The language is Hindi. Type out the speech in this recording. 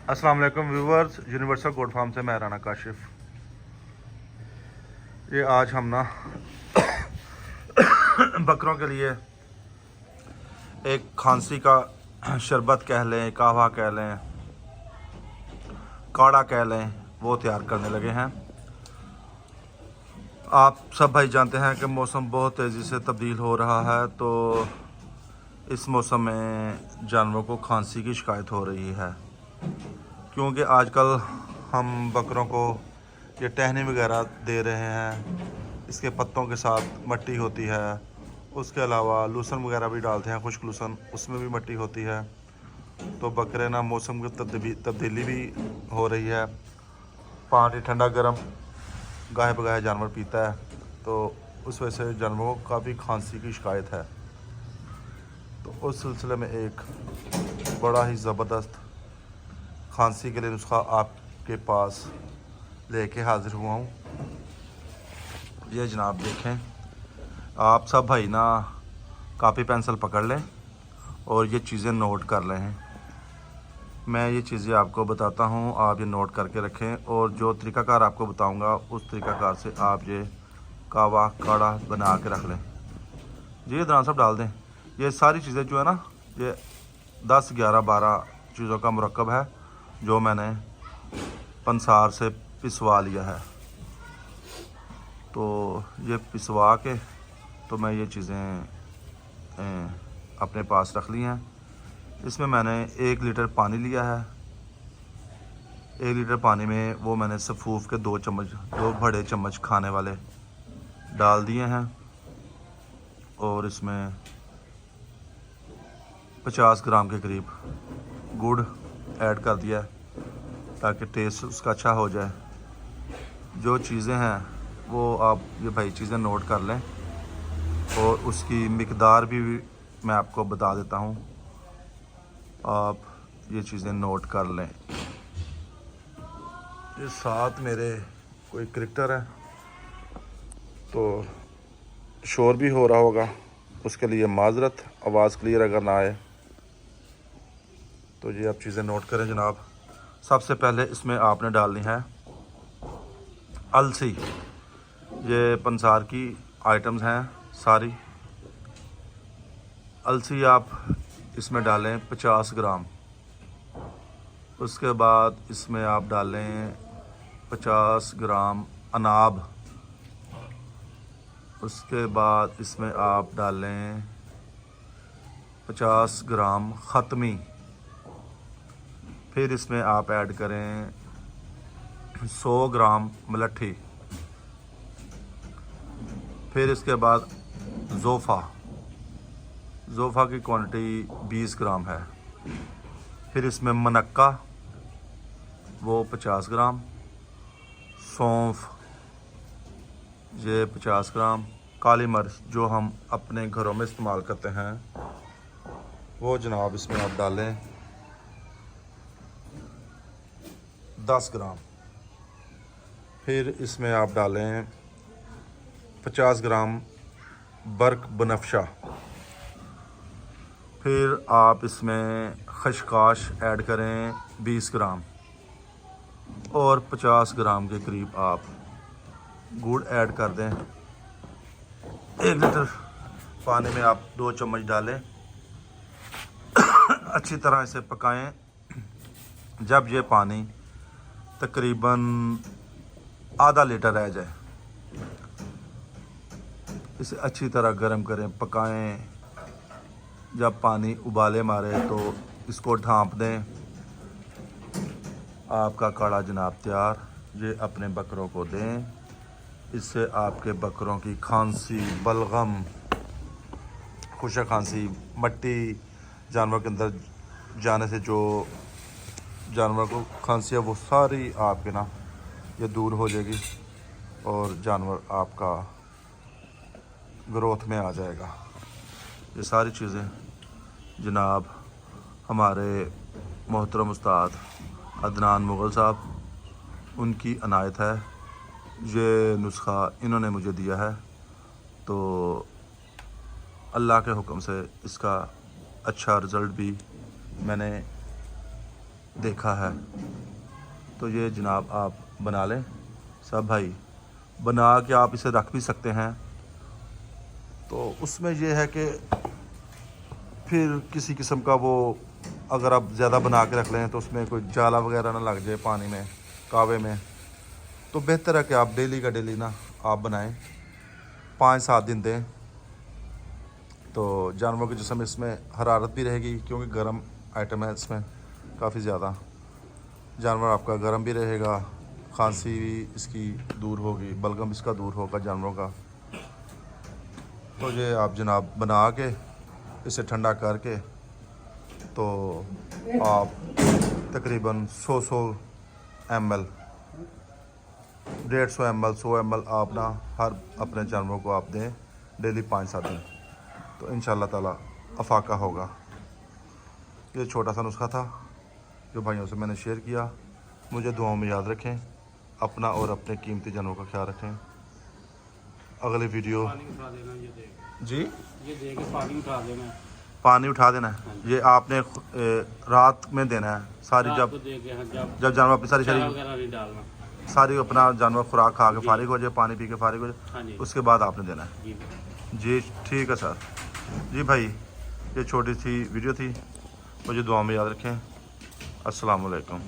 अस्सलाम वालेकुम व्यूवर्स, यूनिवर्सल गोट फार्म से मैं राना काशिफ। ये आज हम ना बकरों के लिए एक खांसी का शरबत कह लें, कहवा कह लें, काढ़ा कह लें, वो तैयार करने लगे हैं। आप सब भाई जानते हैं कि मौसम बहुत तेज़ी से तब्दील हो रहा है, तो इस मौसम में जानवरों को खांसी की शिकायत हो रही है, क्योंकि आजकल हम बकरों को ये टहनी वगैरह दे रहे हैं। इसके पत्तों के साथ मट्टी होती है, उसके अलावा लूसन वगैरह भी डालते हैं, खुश्क लूसन, उसमें भी मट्टी होती है। तो बकरे ना मौसम की तब्दीली भी हो रही है, पानी ठंडा गर्म गाहे बगाहे जानवर पीता है, तो उस वजह से जानवरों को काफ़ी खांसी की शिकायत है। तो उस सिलसिले में एक बड़ा ही ज़बरदस्त खांसी के लिए नुस्खा आपके पास लेके हाज़िर हुआ हूँ। ये जनाब देखें, आप सब भाई ना कापी पेंसिल पकड़ लें और ये चीज़ें नोट कर लें। मैं ये चीज़ें आपको बताता हूँ, आप ये नोट करके रखें, और जो तरीक़ाकार आपको बताऊँगा उस तरीक़ाकार से आप ये कहवा काढ़ा बना के रख लें। ये दरान सब डाल दें। ये सारी चीज़ें जो है ना, ये 10, 11, 12 चीज़ों का मुरक्कब है जो मैंने पंसार से पिसवा लिया है। तो ये पिसवा के तो मैं ये चीज़ें अपने पास रख ली हैं। इसमें मैंने 1 लीटर पानी लिया है। 1 लीटर पानी में वो मैंने सफ़ूफ के 2 बड़े चम्मच खाने वाले डाल दिए हैं, और इसमें 50 ग्राम के करीब गुड़ ऐड कर दिया है ताकि टेस्ट उसका अच्छा हो जाए। जो चीज़ें हैं वो आप ये भाई चीज़ें नोट कर लें, और उसकी मिकदार भी मैं आपको बता देता हूँ, आप ये चीज़ें नोट कर लें। ये साथ मेरे कोई क्रिकेटर है, तो शोर भी हो रहा होगा, उसके लिए माजरत, आवाज़ क्लियर अगर ना आए। तो ये आप चीज़ें नोट करें जनाब। सबसे पहले इसमें आपने डालनी है अलसी। ये पंसार की आइटम्स हैं सारी। अलसी आप इसमें डालें 50 ग्राम। उसके बाद इसमें आप डालें 50 ग्राम अनाब। उसके बाद इसमें आप डालें 50 ग्राम ख़त्मी। फिर इसमें आप ऐड करें 100 ग्राम मलट्ठी। फिर इसके बाद ज़ोफ़ा की क्वांटिटी 20 ग्राम है। फिर इसमें मनक्का वो 50 ग्राम, सौंफ ये 50 ग्राम, काली मिर्च जो हम अपने घरों में इस्तेमाल करते हैं वो जनाब इसमें आप डालें 10 ग्राम। फिर इसमें आप डालें 50 ग्राम बर्क बनफशा। फिर आप इसमें खशकाश ऐड करें 20 ग्राम, और 50 ग्राम के करीब आप गुड़ ऐड कर दें। 1 लीटर पानी में आप 2 चम्मच डालें, अच्छी तरह इसे पकाएं। जब ये पानी तकरीबन आधा लीटर रह जाए, इसे अच्छी तरह गर्म करें, पकाएं। जब पानी उबाले मारे तो इसको ढाँप दें। आपका काढ़ा जनाब तैयार। ये अपने बकरों को दें, इससे आपके बकरों की खांसी, बलगम, खुशक खांसी, मट्टी जानवर के अंदर जाने से जो जानवर को खांसी है वो सारी आपके ना ये दूर हो जाएगी, और जानवर आपका ग्रोथ में आ जाएगा। ये सारी चीज़ें जनाब हमारे मोहतरम उस्ताद अदनान मुग़ल साहब, उनकी अनायत है। ये नुस्खा इन्होंने मुझे दिया है, तो अल्लाह के हुक्म से इसका अच्छा रिज़ल्ट भी मैंने देखा है। तो ये जनाब आप बना लें सब भाई, बना के आप इसे रख भी सकते हैं। तो उसमें यह है कि फिर किसी किस्म का वो, अगर आप ज़्यादा बना के रख लें तो उसमें कोई जाला वगैरह ना लग जाए पानी में, कावे में। तो बेहतर है कि आप डेली का डेली ना आप बनाएं, 5-7 दिन दें। तो जानवरों के जिस्म इसमें हरारत भी रहेगी, क्योंकि गर्म आइटम है इसमें काफ़ी ज़्यादा। जानवर आपका गर्म भी रहेगा, खांसी भी इसकी दूर होगी, बलगम इसका दूर होगा जानवरों का। तो ये आप जनाब बना के इसे ठंडा करके तो आप तकरीबन 100 ml, 150 ml, 100 ml आप ना हर अपने जानवरों को आप दें डेली 5-7 दिन। तो इंशाल्लाह ताला अफाका होगा। ये छोटा सा नुस्खा था जो भाइयों से मैंने शेयर किया। मुझे दुआओं में याद रखें, अपना और अपने कीमती जानवरों का ख्याल रखें। अगले वीडियो जी, ये दे के पानी उठा देना, पानी उठा देना है। ये आपने रात में देना है सारी, रात जब को दे के, हाँ, जब जानवर अपनी सारी चारा शरीर वगैरह नहीं डालना। सारी अपना जानवर खुराक खा के जी। फारिग हो जाए, पानी पी के फारिग हो हाँ जी। जाए, उसके बाद आपने देना है। जी जी ठीक है सर। जी भाई, ये छोटी सी वीडियो थी, मुझे दुआ में याद रखें। अस्सलाम वालेकुम।